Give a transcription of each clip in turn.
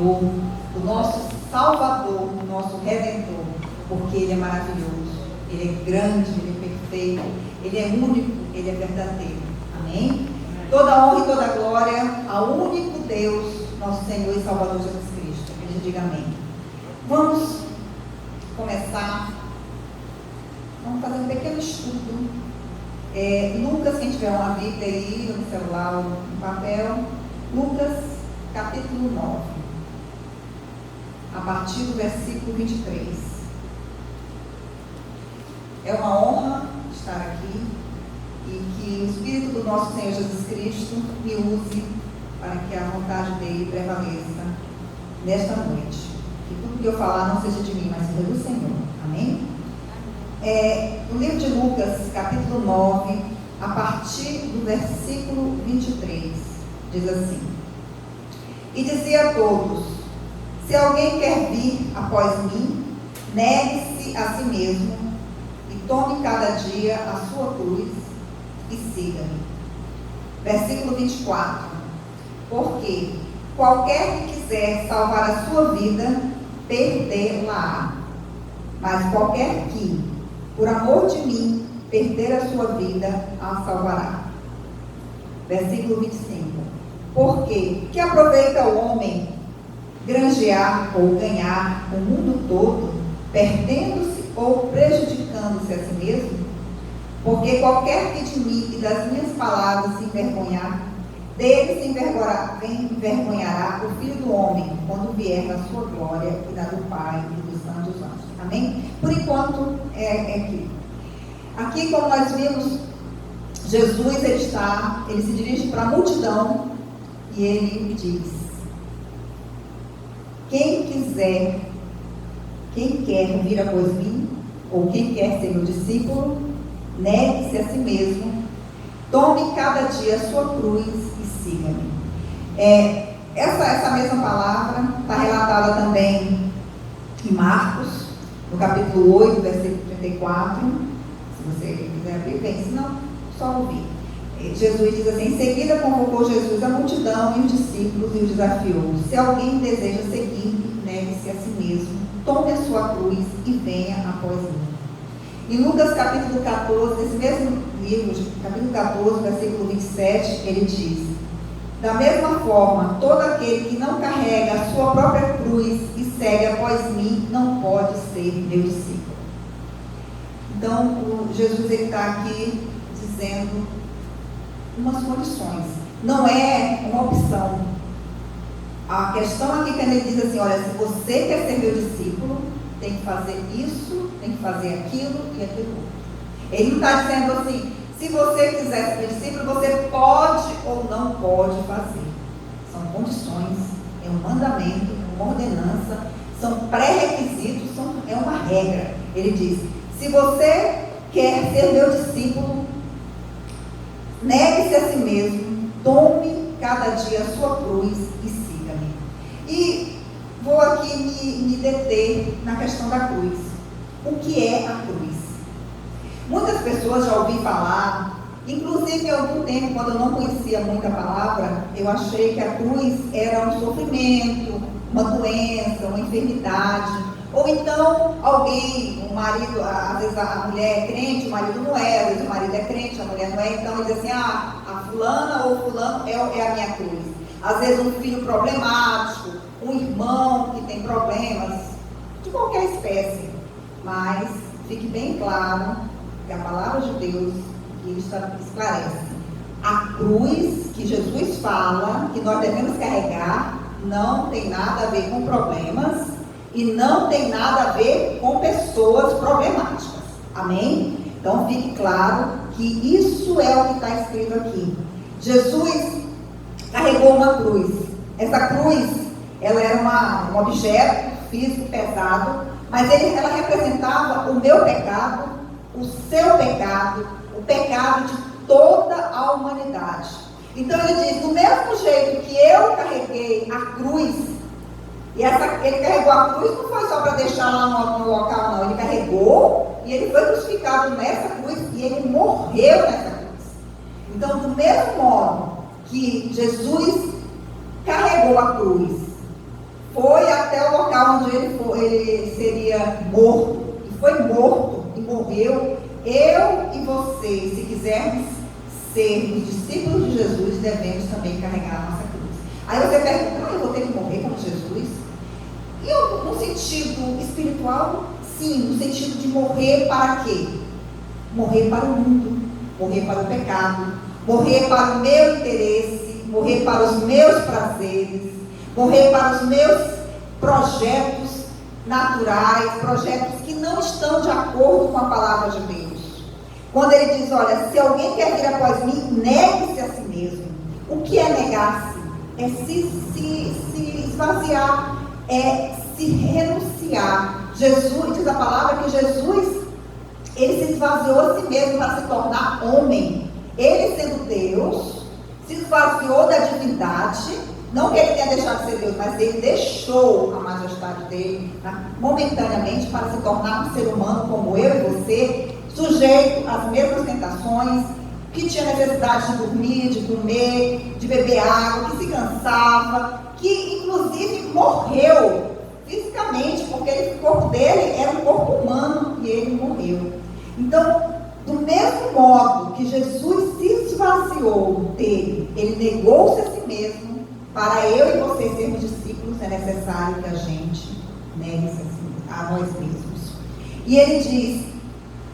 Senhor, o nosso Salvador, o nosso Redentor, porque Ele é maravilhoso, Ele é grande, Ele é perfeito, Ele é único, Ele é verdadeiro. Amém? Toda honra e toda glória ao único Deus, nosso Senhor e Salvador Jesus Cristo. Que a gente diga amém. Vamos começar. Vamos fazer um pequeno estudo. Lucas, quem tiver uma Bíblia aí, no celular ou no papel, Lucas, capítulo 9, a partir do versículo 23. É uma honra estar aqui e que o Espírito do nosso Senhor Jesus Cristo me use para que a vontade dele prevaleça nesta noite. Que tudo que eu falar não seja de mim, mas seja do Senhor. Amém? No livro de Lucas, capítulo 9, a partir do versículo 23, diz assim: E dizia a todos: Se alguém quer vir após mim, negue-se a si mesmo e tome cada dia a sua cruz e siga-me. Versículo 24: Porque qualquer que quiser salvar a sua vida, perdê-la-á. Mas qualquer que, por amor de mim, perder a sua vida, a salvará. Versículo 25. Porque que aproveita o homem granjear ou ganhar o mundo todo, perdendo-se ou prejudicando-se a si mesmo? Porque qualquer que de mim e das minhas palavras se envergonhar, dele se envergonhará o Filho do Homem, quando vier na sua glória e na do Pai e dos santos anjos. Amém? Por enquanto, é aqui. Aqui, como nós vimos, Jesus, ele se dirige para a multidão e ele diz: quem quer vir após mim, ou quem quer ser meu discípulo, negue-se a si mesmo, tome cada dia a sua cruz e siga-me. Essa mesma palavra está relatada também em Marcos, no capítulo 8, versículo 34. Se você quiser abrir, bem, se não, só ouvir. Jesus diz assim: em seguida convocou Jesus a multidão e os discípulos e os desafiou: se alguém deseja seguir-me, negue-se a si mesmo, tome a sua cruz e venha após mim. Em Lucas capítulo 14, nesse mesmo livro, capítulo 14, versículo 27, ele diz: da mesma forma, todo aquele que não carrega a sua própria cruz e segue após mim, não pode ser meu discípulo. Então, Jesus está aqui dizendo umas condições. Não é uma opção. A questão aqui, quando ele diz assim: olha, se você quer ser meu discípulo, tem que fazer isso, tem que fazer aquilo e aquilo outro. Ele não está dizendo assim: se você quiser ser meu discípulo, você pode ou não pode fazer. São condições, é um mandamento, é uma ordenança, são pré-requisitos, é uma regra. Ele diz: se você quer ser meu discípulo, negue-se a si mesmo, tome cada dia a sua cruz e siga-me. E vou aqui me deter na questão da cruz. O que é a cruz? Muitas pessoas já ouvi falar, inclusive há algum tempo, quando eu não conhecia muito a palavra, eu achei que a cruz era um sofrimento, uma doença, uma enfermidade. Ou então alguém, um marido, às vezes a mulher é crente, o marido não é, às vezes o marido é crente, a mulher não é, então ele diz assim: a fulana ou fulano é a minha cruz. Às vezes um filho problemático, um irmão que tem problemas, de qualquer espécie. Mas fique bem claro que a palavra de Deus esclarece: a cruz que Jesus fala que nós devemos carregar não tem nada a ver com problemas e não tem nada a ver com pessoas problemáticas. Amém? Então fique claro que isso é o que está escrito aqui. Jesus carregou uma cruz. Essa cruz, ela era um objeto físico pesado, mas ela representava o meu pecado, o seu pecado, o pecado de toda a humanidade. Então ele diz: do mesmo jeito que eu carreguei a cruz, e ele carregou a cruz não foi só para deixar lá no local, não. Ele carregou e ele foi crucificado nessa cruz e ele morreu nessa cruz. Então, do mesmo modo que Jesus carregou a cruz, foi até o local onde ele seria morto, e foi morto, e morreu. Eu e você, se quisermos sermos discípulos de Jesus, devemos também carregar a nossa cruz. Aí você pergunta, eu vou ter que morrer como Jesus? E no sentido espiritual, sim, no sentido de morrer para quê? Morrer para o mundo, morrer para o pecado, morrer para o meu interesse, morrer para os meus prazeres, morrer para os meus projetos naturais, projetos que não estão de acordo com a palavra de Deus. Quando ele diz, olha, se alguém quer vir após mim, negue-se a si mesmo. O que é negar-se? É se esvaziar, é se renunciar. Jesus, diz a palavra que Jesus, ele se esvaziou a si mesmo para se tornar homem. Ele, sendo Deus, se esvaziou da divindade. Não que ele tenha deixado de ser Deus, mas ele deixou a majestade dele momentaneamente para se tornar um ser humano como eu e você, sujeito às mesmas tentações, que tinha necessidade de dormir, de comer, de beber água, que se cansava, que inclusive morreu fisicamente, porque o corpo dele era um corpo humano e ele morreu. Então, do mesmo modo que Jesus se esvaziou dele, ele negou-se a si mesmo. Para eu e você sermos discípulos, é necessário que a gente negue-se a nós mesmos. E ele diz,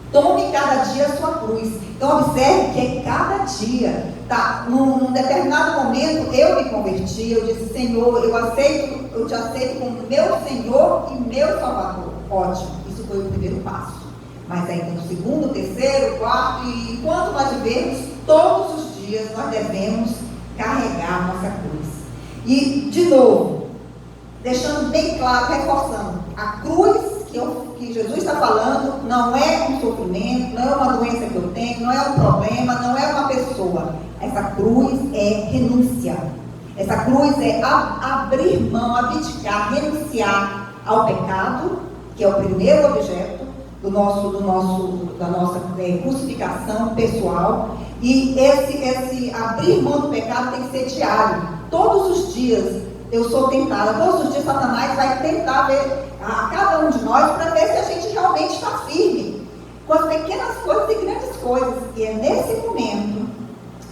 tome cada dia a sua cruz. Então observe que é cada dia, tá? Num determinado momento eu me converti, eu disse, Senhor, eu te aceito como meu Senhor e meu Salvador. Ótimo, isso foi o primeiro passo. Mas aí tem o segundo, o terceiro, o quarto, e enquanto nós vivemos, todos os dias nós devemos carregar a nossa cruz. E, de novo, deixando bem claro, reforçando, a cruz que Jesus está falando não é um sofrimento, não é uma doença que eu tenho, não é um problema, não é uma pessoa. Essa cruz é renúncia. Essa cruz é abrir mão, abdicar, renunciar ao pecado, que é o primeiro objeto da nossa crucificação pessoal. E esse abrir mão do pecado tem que ser diário. Todos os dias eu sou tentada, todos os dias Satanás vai tentar ver a cada um de nós para ver se a gente realmente está firme com as pequenas coisas e grandes coisas. E é nesse momento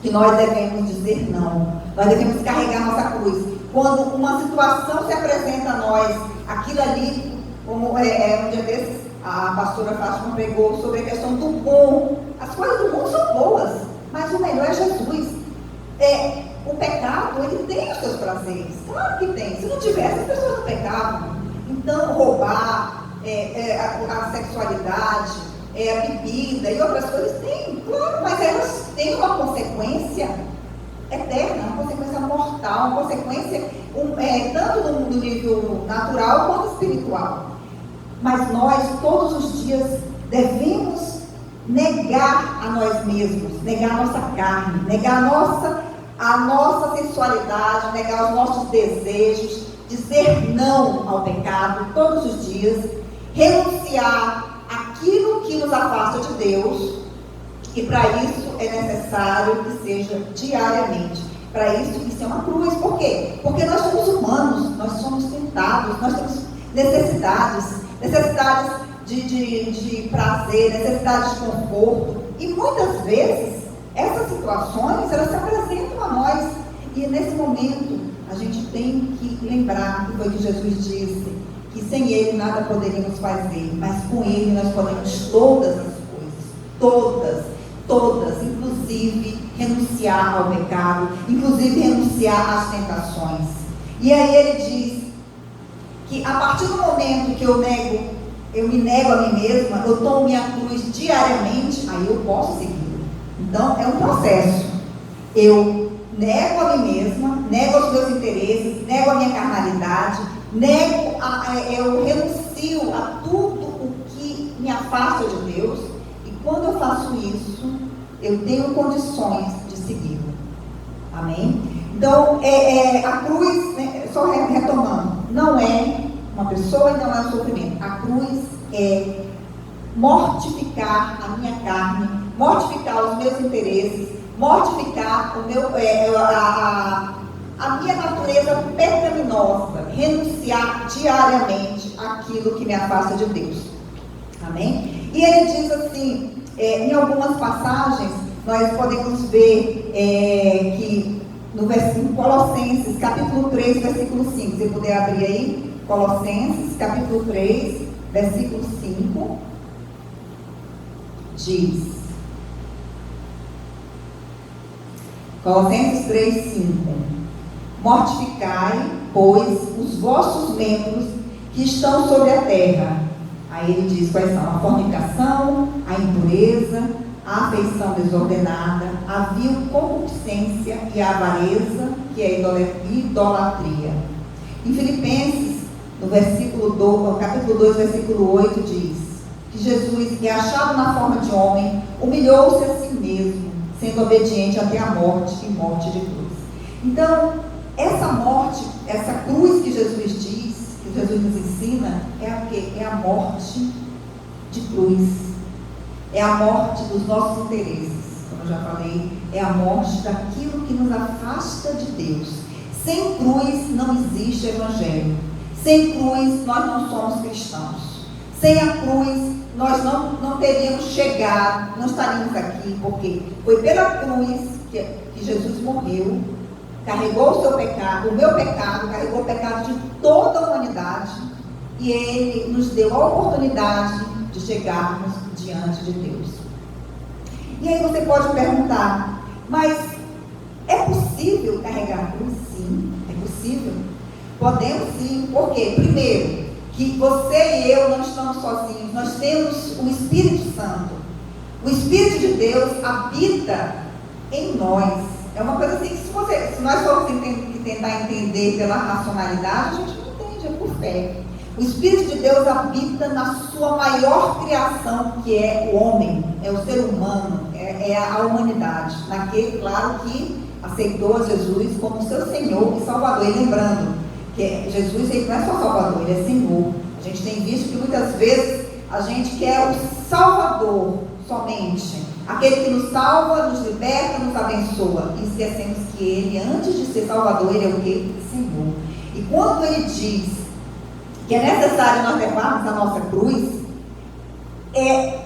que nós devemos dizer não. Nós devemos carregar nossa cruz. Quando uma situação se apresenta a nós, aquilo ali, como um dia desses, a pastora Fátima pregou sobre a questão do bom. As coisas do mundo são boas, mas o melhor é Jesus. O pecado, ele tem os seus prazeres. Claro que tem. Se não tivesse, as pessoas não pecavam. Então, roubar, a sexualidade, a bebida e outras coisas tem, claro, mas elas têm uma consequência eterna, uma consequência mortal, uma consequência tanto no nível natural quanto espiritual. Mas nós, todos os dias, devemos negar a nós mesmos, negar a nossa carne, negar a nossa sensualidade, negar os nossos desejos, dizer não ao pecado todos os dias, renunciar aquilo que nos afasta de Deus, e para isso é necessário que seja diariamente. Para isso é uma cruz. Por quê? Porque nós somos humanos, nós somos tentados, nós temos necessidades de prazer, necessidades de conforto, e muitas vezes essas situações, elas se apresentam a nós, e nesse momento a gente tem que lembrar que foi o que Jesus disse, que sem Ele nada poderíamos fazer, mas com Ele nós podemos todas as coisas, todas, inclusive renunciar ao pecado, inclusive renunciar às tentações. E aí ele diz que a partir do momento que eu me nego a mim mesma, eu tomo minha cruz diariamente, aí eu posso seguir. Então, é um processo. Eu nego a mim mesma, nego os meus interesses, nego a minha carnalidade, eu renuncio a tudo o que me afasta de Deus, e quando eu faço isso, eu tenho condições de segui-lo. Amém? Então, a cruz, né, só retomando, não é uma pessoa e não é um sofrimento. A cruz é mortificar a minha carne, mortificar os meus interesses, mortificar a minha natureza pecaminosa, renunciar diariamente àquilo que me afasta de Deus. Amém? E ele diz assim, em algumas passagens, nós podemos ver que no versículo Colossenses, capítulo 3, versículo 5, se puder abrir aí, Colossenses, capítulo 3, versículo 5, diz, Colossenses 3, 5, mortificai, pois, os vossos membros que estão sobre a terra. Aí ele diz quais são: a fornicação, a impureza, a afeição desordenada, a vil concupiscência e a avareza, que é idolatria. Em Filipenses, no capítulo 2, versículo 8, diz que Jesus, que é achado na forma de homem, humilhou-se a si mesmo, sendo obediente até a morte e morte de cruz. Então, essa morte, essa cruz que Jesus diz, que Jesus nos ensina, é a quê? É a morte de cruz. É a morte dos nossos interesses, como eu já falei, é a morte daquilo que nos afasta de Deus. Sem cruz não existe evangelho. Sem cruz nós não somos cristãos. Sem a cruz nós não teríamos chegado, não estaríamos aqui, porque foi pela cruz que Jesus morreu, carregou o seu pecado, o meu pecado, carregou o pecado de toda a humanidade, e Ele nos deu a oportunidade de chegarmos diante de Deus. E aí você pode perguntar, mas é possível carregar a cruz? Sim, é possível. Podemos sim, por quê? Primeiro, que você e eu não estamos sozinhos, nós temos o Espírito Santo. O Espírito de Deus habita em nós. É uma coisa assim que se nós formos tentar entender pela racionalidade, a gente não entende, é por fé. O Espírito de Deus habita na sua maior criação, que é o homem, é o ser humano, é a humanidade. Naquele, claro, que aceitou Jesus como seu Senhor e Salvador. E lembrando que Jesus, ele não é só Salvador, ele é Senhor. A gente tem visto que muitas vezes a gente quer o Salvador somente, aquele que nos salva, nos liberta, nos abençoa, e esquecemos que ele, antes de ser Salvador, ele é o quê? Senhor. E quando ele diz que é necessário nós levarmos a nossa cruz,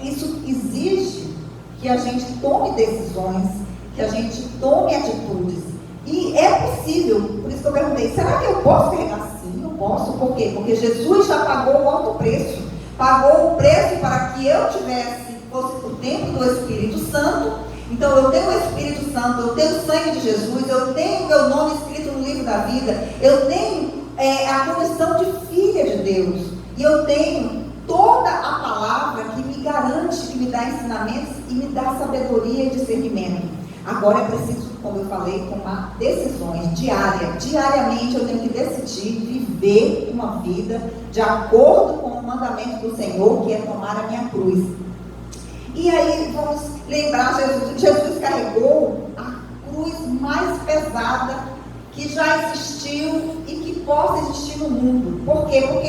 isso exige que a gente tome decisões, que a gente tome atitudes. E é possível, por isso que eu perguntei, será que eu posso carregar? Sim, eu posso. Por quê? Porque Jesus já pagou o alto preço. Pagou o preço para que eu fosse o templo do Espírito Santo. Então eu tenho o Espírito Santo, eu tenho o sangue de Jesus, eu tenho meu nome escrito no livro da vida, eu tenho a condição de filha de Deus, e eu tenho toda a palavra que me garante, que me dá ensinamentos e me dá sabedoria e discernimento. Agora é preciso, como eu falei, tomar decisões diariamente eu tenho que decidir viver uma vida de acordo com o mandamento do Senhor, que é tomar a minha cruz. E aí vamos lembrar, Jesus carregou a cruz mais pesada que já existiu e que possa existir no mundo. Por quê? Porque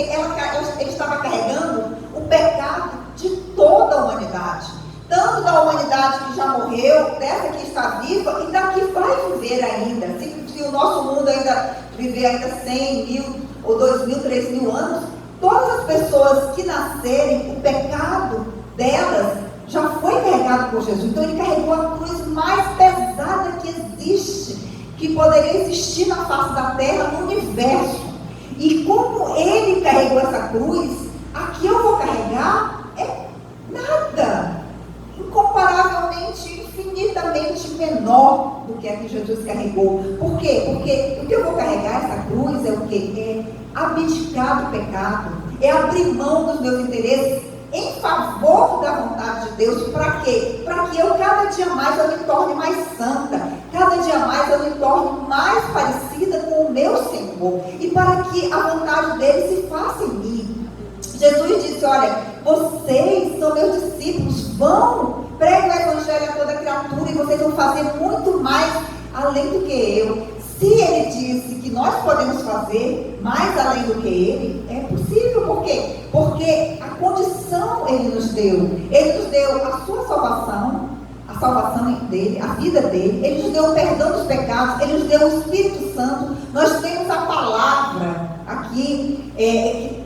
ele estava carregando o pecado de toda a humanidade. Tanto da humanidade que já morreu, dessa que está viva e da que vai viver ainda. Se o nosso mundo ainda viver ainda 100 mil ou 2 mil, 3 mil anos, todas as pessoas que nascerem, o pecado delas já foi carregado por Jesus. Então ele carregou a cruz mais pesada que existe, que poderia existir na face da terra, no universo. E como ele carregou essa cruz, a que eu vou carregar é nada, incomparavelmente, infinitamente menor do que a que Jesus carregou. Por quê? Porque o que eu vou carregar, essa cruz, é o quê? É abdicar do pecado, é abrir mão dos meus interesses em favor da vontade de Deus. Para quê? Para que eu cada dia mais eu me torne mais santa, cada dia mais eu me torne mais parecida com o meu Senhor, e para que a vontade dele se faça em mim. Jesus disse: olha, vocês são meus discípulos, vão, preguem o evangelho a toda criatura, e vocês vão fazer muito mais além do que eu. Se ele disse que nós podemos fazer mais além do que ele, é possível. Por quê? Porque a condição ele nos deu. Ele nos deu a sua salvação, a salvação dele, a vida dele. Ele nos deu o perdão dos pecados, ele nos deu o Espírito Santo, Nós temos a palavra aqui,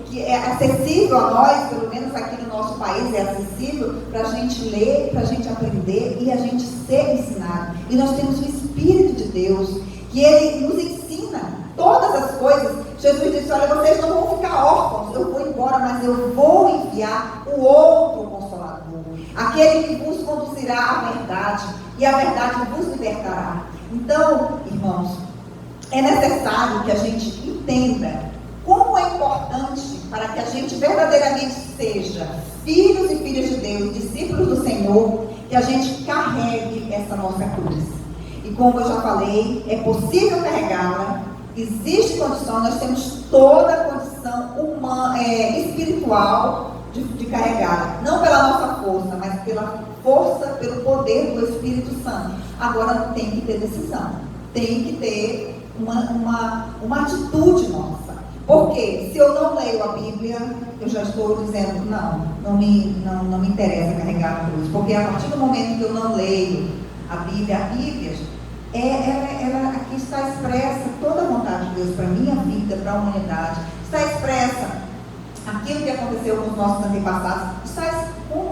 que é acessível a nós, pelo menos aqui no nosso país é acessível para a gente ler, para a gente aprender e a gente ser ensinado. E nós temos o Espírito de Deus, que Ele nos ensina todas as coisas. Jesus disse: olha, vocês não vão ficar órfãos, eu vou embora, mas eu vou enviar o outro Consolador, aquele que vos conduzirá à verdade, e a verdade vos libertará. Então, irmãos, é necessário que a gente entenda como é importante para que a gente verdadeiramente seja filhos e filhas de Deus, discípulos do Senhor, que a gente carregue essa nossa cruz. E como eu já falei, é possível carregá-la, existe condição, nós temos toda a condição espiritual de carregá-la, não pela nossa força, mas pela força, pelo poder do Espírito Santo. Agora tem que ter decisão, tem que ter uma atitude nossa. Porque se eu não leio a Bíblia, eu já estou dizendo, não me interessa carregar a cruz. Porque a partir do momento que eu não leio a Bíblia, ela aqui está expressa toda a vontade de Deus para a minha vida, para a humanidade. Está expressa aquilo que aconteceu com os nossos antepassados. Está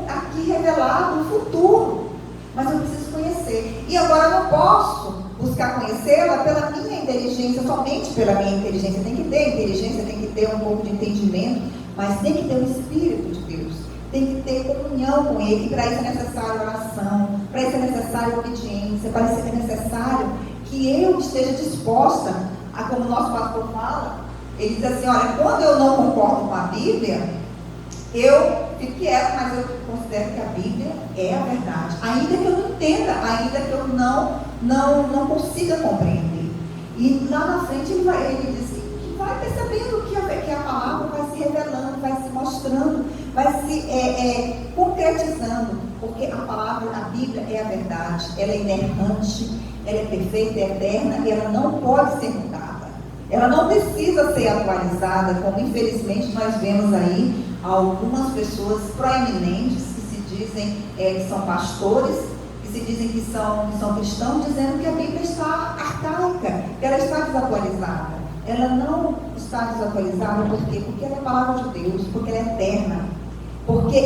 aqui revelado o futuro. Mas eu preciso conhecer. E agora eu não posso buscar conhecê-la pela minha inteligência, somente pela minha inteligência. Tem que ter inteligência, tem que ter um pouco de entendimento, mas tem que ter o Espírito de Deus. Tem que ter comunhão com Ele. E para isso é necessário oração, para isso é necessário obediência, para isso é necessário que eu esteja disposta a, como o nosso pastor fala, ele diz assim: olha, quando eu não concordo com a Bíblia, eu fico quieto, mas eu considero que a Bíblia é a verdade, ainda que eu não entenda, ainda que eu não consiga compreender. E lá na frente ele diz que vai percebendo que a palavra vai se revelando, vai se mostrando, vai se concretizando, porque a palavra, a Bíblia é a verdade, ela é inerrante, ela é perfeita, é eterna, e ela não pode ser mudada, ela não precisa ser atualizada, como infelizmente nós vemos aí algumas pessoas proeminentes que se dizem que são pastores, que se dizem que são cristãos, dizendo que a Bíblia está arcaica, que ela está desatualizada. Ela não está desatualizada por quê? Porque ela é a palavra de Deus, porque ela é eterna, porque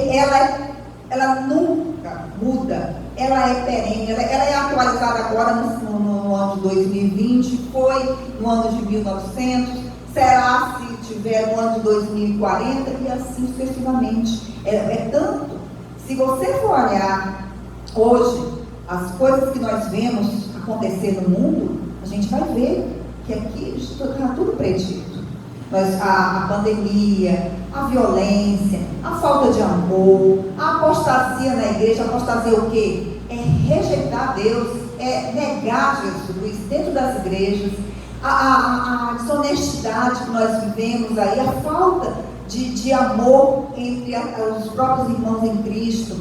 ela nunca muda, ela é perene, ela é atualizada agora no ano de 2020, foi no ano de 1900, será se tiver no ano de 2040 e assim sucessivamente. É tanto, se você for olhar hoje as coisas que nós vemos acontecer no mundo, a gente vai ver que aqui está tudo predito. A pandemia, a violência, a falta de amor, a apostasia na igreja. Apostasia o quê? É rejeitar Deus, é negar Jesus dentro das igrejas. A desonestidade que nós vivemos aí, a falta de amor entre os próprios irmãos em Cristo,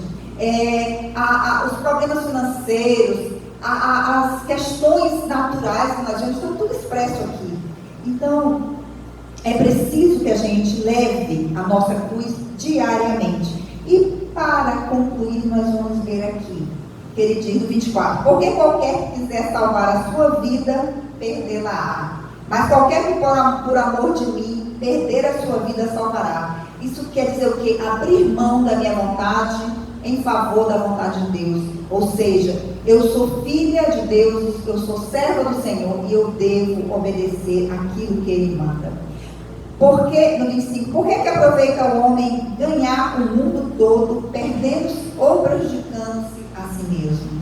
os problemas financeiros, as questões naturais que nós vemos, estão tudo expresso aqui. Então, é preciso que a gente leve a nossa cruz diariamente. E para concluir, nós vamos ver aqui, que ele diz no 24: porque qualquer que quiser salvar a sua vida, perdê-la-á. Mas qualquer que por amor de mim perder a sua vida, salvará. Isso quer dizer o quê? Abrir mão da minha vontade em favor da vontade de Deus. Ou seja, eu sou filha de Deus, eu sou serva do Senhor e eu devo obedecer aquilo que Ele manda. Porque, no 25, por que aproveita o homem ganhar o mundo todo, perdendo-se ou prejudicando-se a si mesmo?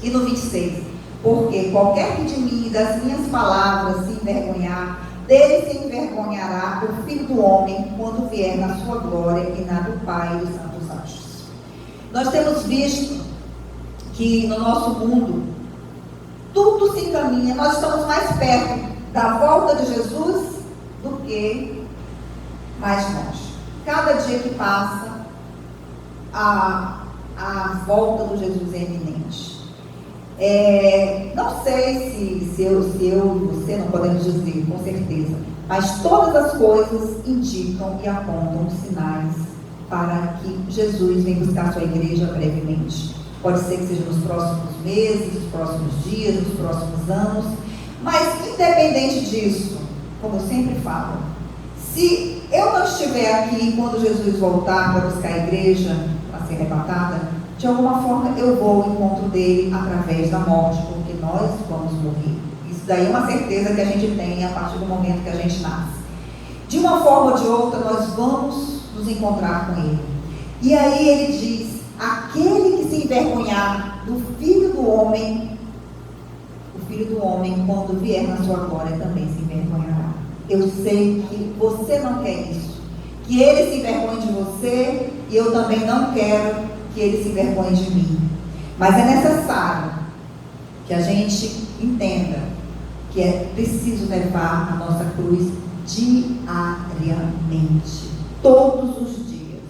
E no 26, porque qualquer que de mim e das minhas palavras se envergonhar, dele se envergonhará o Filho do Homem, quando vier na sua glória e na do Pai e dos santos anjos. Nós temos visto que no nosso mundo tudo se encaminha, nós estamos mais perto da volta de Jesus do que mais longe. Cada dia que passa, a volta do Jesus é iminente. Não sei se eu e você não podemos dizer, com certeza, mas todas as coisas indicam e apontam sinais para que Jesus venha buscar a sua igreja brevemente. Pode ser que seja nos próximos meses, nos próximos dias, nos próximos anos, Mas, independente disso, como eu sempre falo, se eu não estiver aqui quando Jesus voltar para buscar a igreja, para ser arrebatada, de alguma forma eu vou ao encontro dele através da morte, porque nós vamos morrer. Isso daí é uma certeza que a gente tem a partir do momento que a gente nasce. De uma forma ou de outra, nós vamos nos encontrar com ele. E aí ele diz: aquele que se envergonhar do Filho do Homem, o Filho do Homem, quando vier na sua glória, também se envergonhará. Eu sei que você não quer isso, que ele se envergonhe de você, e eu também não quero que ele se envergonhe de mim. Mas é necessário que a gente entenda que é preciso levar a nossa cruz diariamente, todos os dias.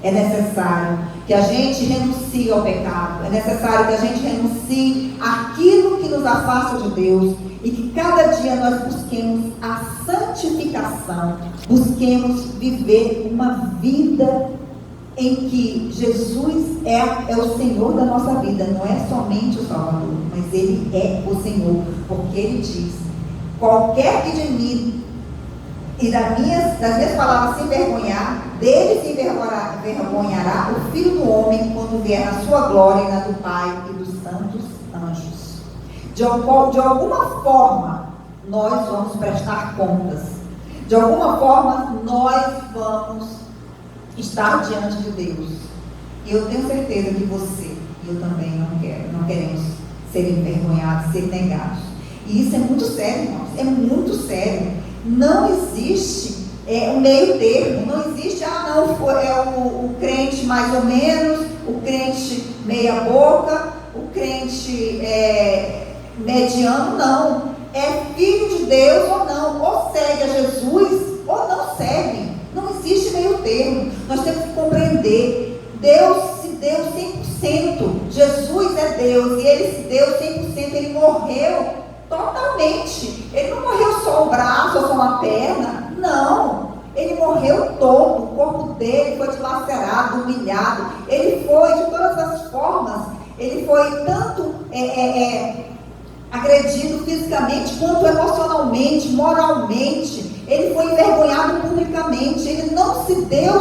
É necessário que a gente renuncie ao pecado, é necessário que a gente renuncie àquilo que nos afasta de Deus, e que cada dia nós busquemos a santificação, busquemos viver uma vida em que Jesus é o Senhor da nossa vida, não é somente o Salvador, mas Ele é o Senhor, porque Ele diz: qualquer que de mim e das minhas palavras se envergonhar, dele se envergonhará o Filho do Homem, quando vier na sua glória e na do Pai e dos santos anjos. De alguma forma, nós vamos prestar contas. De alguma forma, nós vamos estar diante de Deus. E eu tenho certeza que você e eu também não queremos ser envergonhados, ser negados. E isso é muito sério, irmãos. É muito sério. Não existe um meio termo. Não existe, o crente mais ou menos, o crente meia boca, o crente mediano. Não. É filho de Deus ou não. Ou segue a Jesus ou não segue. Não existe meio termo. Nós temos que compreender. Deus se deu 100%. Jesus é Deus e Ele se deu 100%. Ele morreu totalmente. Ele não morreu só o braço ou só uma perna. Não. Ele morreu todo. O corpo dele foi dilacerado, humilhado. Ele foi de todas as formas. Ele foi tanto agredido fisicamente quanto emocionalmente, moralmente. Ele foi envergonhado publicamente. Ele não se deu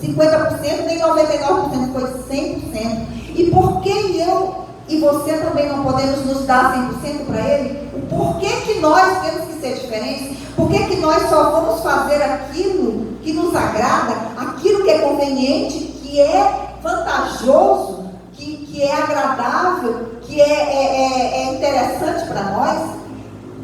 50% nem 99%, foi 100%. E por que eu e você também não podemos nos dar 100% para Ele? O porquê que nós temos que ser diferentes? Por que nós só vamos fazer aquilo que nos agrada, aquilo que é conveniente, que é vantajoso, que é agradável, que é interessante para nós?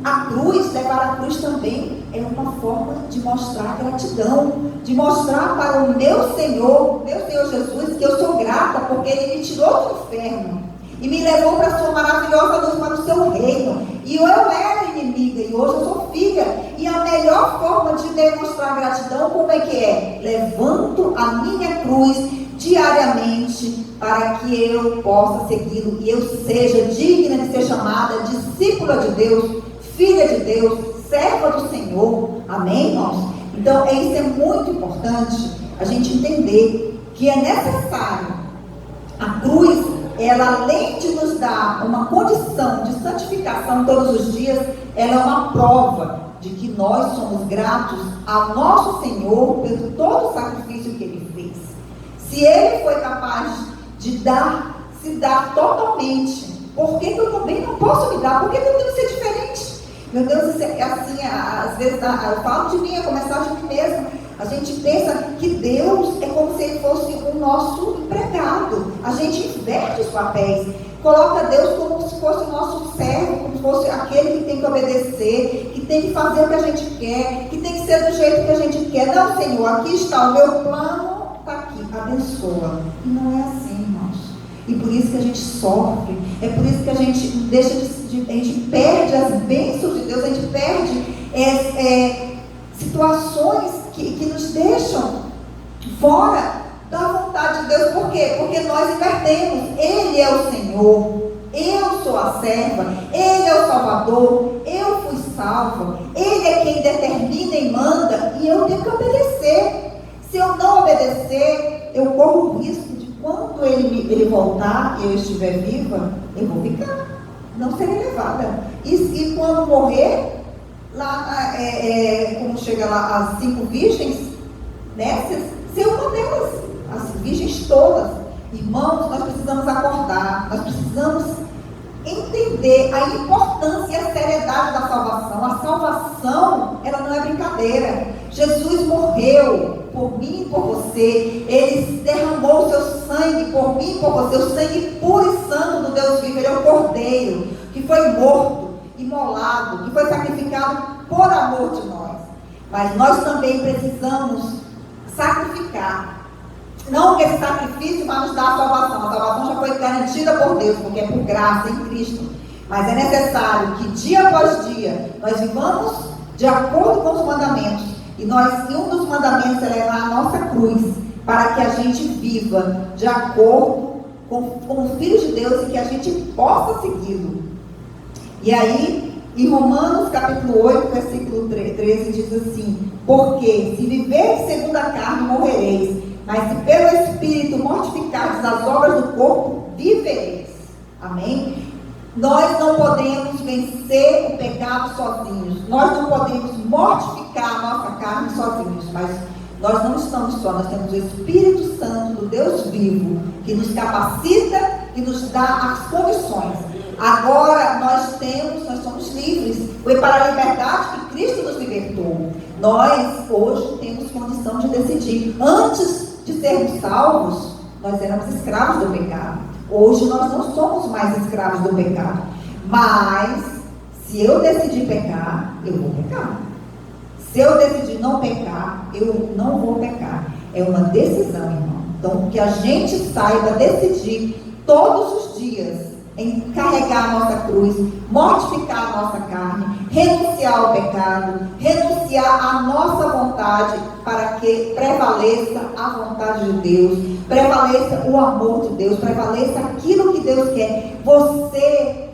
A cruz, levar a cruz também é uma forma de mostrar gratidão, de mostrar para o meu Senhor Jesus, que eu sou grata, porque Ele me tirou do inferno e me levou para a sua maravilhosa luz, para o seu reino. E eu era inimiga e hoje eu sou filha. E a melhor forma de demonstrar gratidão, como é que é? Levanto a minha cruz diariamente para que eu possa segui-lo e eu seja digna de ser chamada discípula de Deus, filha de Deus, serva do Senhor. Amém, irmãos? Então, isso é muito importante a gente entender que é necessário. A cruz, ela, além de nos dar uma condição de santificação todos os dias, ela é uma prova de que nós somos gratos ao nosso Senhor por todo o sacrifício que Ele fez. Se Ele foi capaz de se dar totalmente, por que eu também não posso me dar? Por que eu tenho que ser diferente? Meu Deus, isso é assim, às vezes eu falo de mim, é começar de mim mesma. A gente pensa que Deus é como se Ele fosse o nosso empregado. A gente inverte os papéis, coloca Deus como se fosse o nosso servo, como se fosse aquele que tem que obedecer, que tem que fazer o que a gente quer, que tem que ser do jeito que a gente quer. Não, Senhor, aqui está o meu plano, está aqui, abençoa. E não é assim, irmãos. E por isso que a gente sofre, é por isso que a gente a gente perde as bênçãos de Deus, a gente perde situações que nos deixam fora da vontade de Deus. Por quê? Porque nós invertemos. Ele é o Senhor, eu sou a serva, Ele é o Salvador, eu fui salva, Ele é quem determina e manda, e eu tenho que obedecer. Se eu não obedecer, eu corro o risco de quando Ele voltar e eu estiver viva, eu vou ficar. não serei levada. E quando morrer, lá, como chega lá as 5 virgens, né? Ser uma delas, as virgens todas. Irmãos, nós precisamos acordar, nós precisamos entender a importância e a seriedade da salvação. A salvação, ela não é brincadeira. Jesus morreu por mim e por você. Ele derramou o seu sangue por mim e por você, o sangue puro e santo do Deus vivo. Ele é o Cordeiro que foi morto, imolado, que foi sacrificado por amor de nós. Mas nós também precisamos sacrificar. Não que esse sacrifício vai nos dar a salvação. A salvação já foi garantida por Deus, porque é por graça em Cristo. Mas é necessário que dia após dia nós vivamos de acordo com os mandamentos. E um dos mandamentos é levar a nossa cruz, para que a gente viva de acordo com o Filho de Deus e que a gente possa segui-lo. E aí, em Romanos capítulo 8, versículo 13, diz assim: porque se viver segundo a carne, morrereis. Mas se pelo Espírito mortificardes as obras do corpo, vivereis. Amém? Nós não podemos vencer o pecado sozinhos. Nós não podemos mortificar a nossa carne sozinhos. Mas nós não estamos só. Nós temos o Espírito Santo do Deus vivo, que nos capacita e nos dá as condições. Agora nós somos livres. Foi para a liberdade que Cristo nos libertou. Nós hoje temos condição de decidir. Antes de sermos salvos, nós éramos escravos do pecado. Hoje nós não somos mais escravos do pecado. Mas se eu decidir pecar, eu vou pecar. Se eu decidir não pecar, eu não vou pecar. É uma decisão, irmão. Então, que a gente saiba decidir todos os dias em carregar a nossa cruz, mortificar a nossa carne, renunciar ao pecado, renunciar à nossa vontade, para que prevaleça a vontade de Deus, prevaleça o amor de Deus, prevaleça aquilo que Deus quer. Você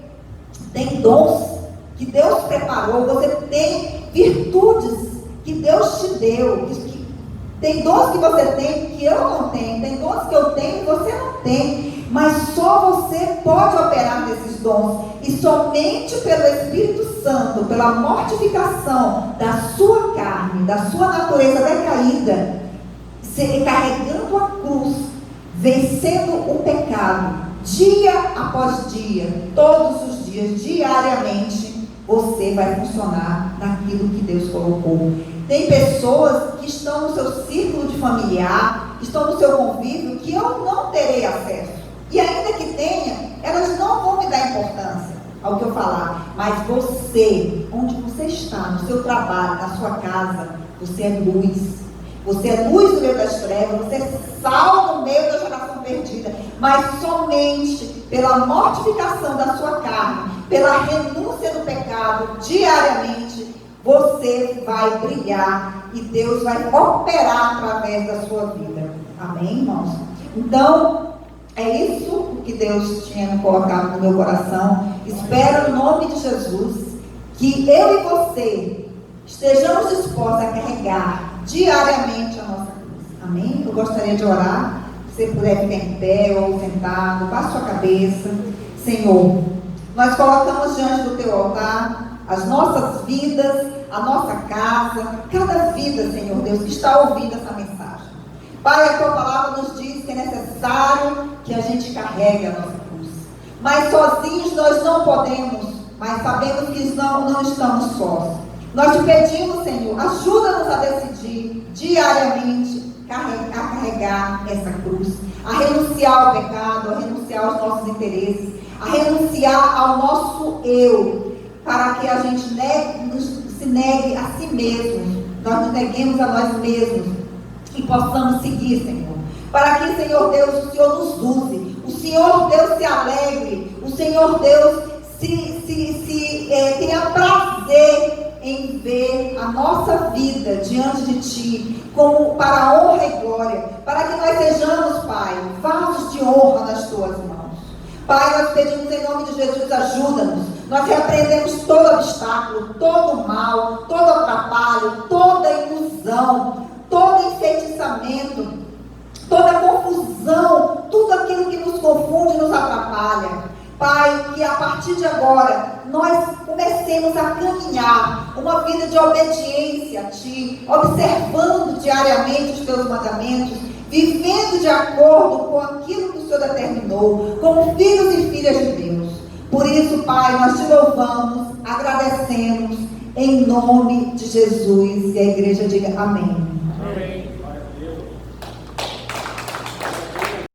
tem dons que Deus preparou, você tem virtudes que Deus te deu, tem dons que você tem que eu não tenho, tem dons que eu tenho que você não tem. Mas só você pode operar nesses dons. E somente pelo Espírito Santo, pela mortificação da sua carne, da sua natureza decaída, carregando a cruz, vencendo o pecado, dia após dia, todos os dias, diariamente, você vai funcionar naquilo que Deus colocou. Tem pessoas que estão no seu círculo de familiar, que estão no seu convívio, que eu não terei acesso. E ainda que tenha, elas não vão me dar importância ao que eu falar. Mas você, onde você está, no seu trabalho, na sua casa, você é luz. Você é luz no meio das trevas, você é sal no meio da geração perdida. Mas somente pela mortificação da sua carne, pela renúncia do pecado, diariamente, você vai brilhar e Deus vai operar através da sua vida. Amém, irmãos? Então, é isso que Deus tinha me colocado no meu coração. Espero, no nome de Jesus, que eu e você estejamos dispostos a carregar diariamente a nossa cruz. Amém? Eu gostaria de orar. Se você puder ficar em pé ou sentado, baixe sua cabeça. Senhor, nós colocamos diante do teu altar as nossas vidas, a nossa casa, cada vida, Senhor Deus, que está ouvindo essa mensagem. Pai, a tua palavra nos diz que é necessário que a gente carregue a nossa cruz. Mas sozinhos nós não podemos, mas sabemos que não estamos sós. Nós te pedimos, Senhor, ajuda-nos a decidir diariamente a carregar essa cruz, a renunciar ao pecado, a renunciar aos nossos interesses, a renunciar ao nosso eu, para que a gente se negue a si mesmos, nós nos neguemos a nós mesmos e possamos seguir, Senhor. Para que, Senhor Deus, o Senhor nos use, o Senhor Deus se alegre, o Senhor Deus tenha prazer em ver a nossa vida diante de Ti, como para a honra e glória, para que nós sejamos, Pai, vasos de honra nas Tuas mãos. Pai, nós pedimos em nome de Jesus, ajuda-nos. Nós repreendemos todo obstáculo, todo mal, todo atrapalho, toda ilusão, todo enfeitiçamento, toda confusão, tudo aquilo que nos confunde e nos atrapalha. Pai, que a partir partir de agora, nós comecemos a caminhar uma vida de obediência a Ti, observando diariamente os Teus mandamentos, vivendo de acordo com aquilo que o Senhor determinou, como filhos e filhas de Deus. Por isso, Pai, nós Te louvamos, agradecemos, em nome de Jesus. E a igreja diga amém.